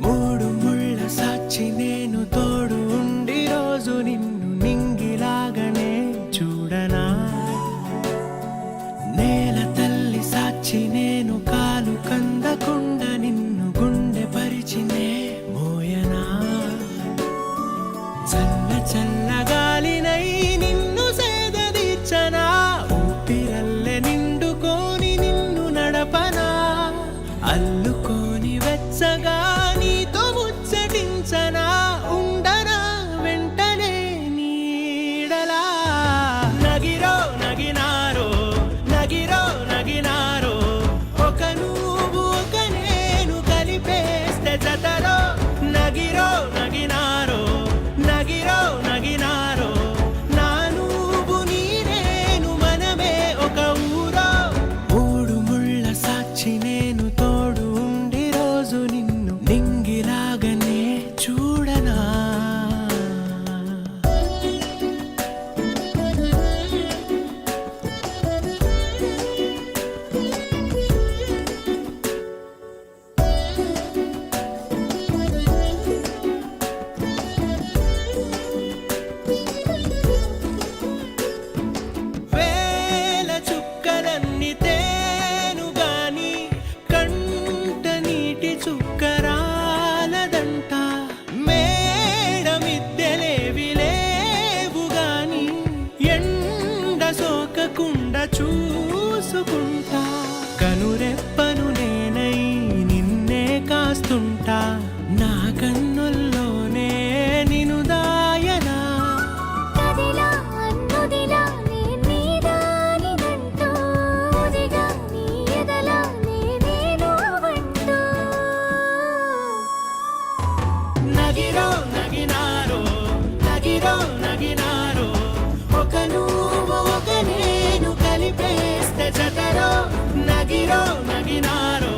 మూడు ముళ్ళ సాక్షి నేను తోడు ఉండి రోజు నిన్ను నింగిలాగనే చూడనా. నేల తల్లి సాక్షి నేను కాలు కందకుండా నిన్ను గుండె పరిచినే మోయనా. చల్ల చల్ల గాలినై నిన్ను సేదదీర్చనా. ఊపిరల్లె నిండుకొని నిన్ను నడపనా. అల్లుకొని వెచ్చగా నీతో ముచ్చటించనా. ఉండనా వెంటనే నీడలా. నగిరో నగినారో నగిరో నగినారో ఒక నువ్వు ఒక నేను కలిపేస్తే జతలో. నగిరో నగినారో నగిరో నగినారో నా నువ్వు నీ నేను మనమే ఒక ఊరో. మూడు ముళ్ళ సాక్షి నేను తోడు ఉండి రోజు నిన్ను నింగిలాగనే చూడనా. వేల చుక్కలన్నీ తేను గాని కంట నీటి చుక్కరాలదంట. మేడ మిద్దెలేవి లేవు గాని ఎండ సోకకుండా చూసుకుంటా. కనురెప్పను నేనై నిన్నే కాస్తుంటా. నా కన్నుల్లోనే నిను దాయనా. కదిలా అన్నుదిలా నీ నీదానిదంటూ ఉదిగా నీ ఎదలా నేనేను వంటూ. నగిరో నగినారో నగిరో నగినారో ఒక నువ్వు ఒక నేను కలిపేస్తే జతలో. నగిరో నగినారో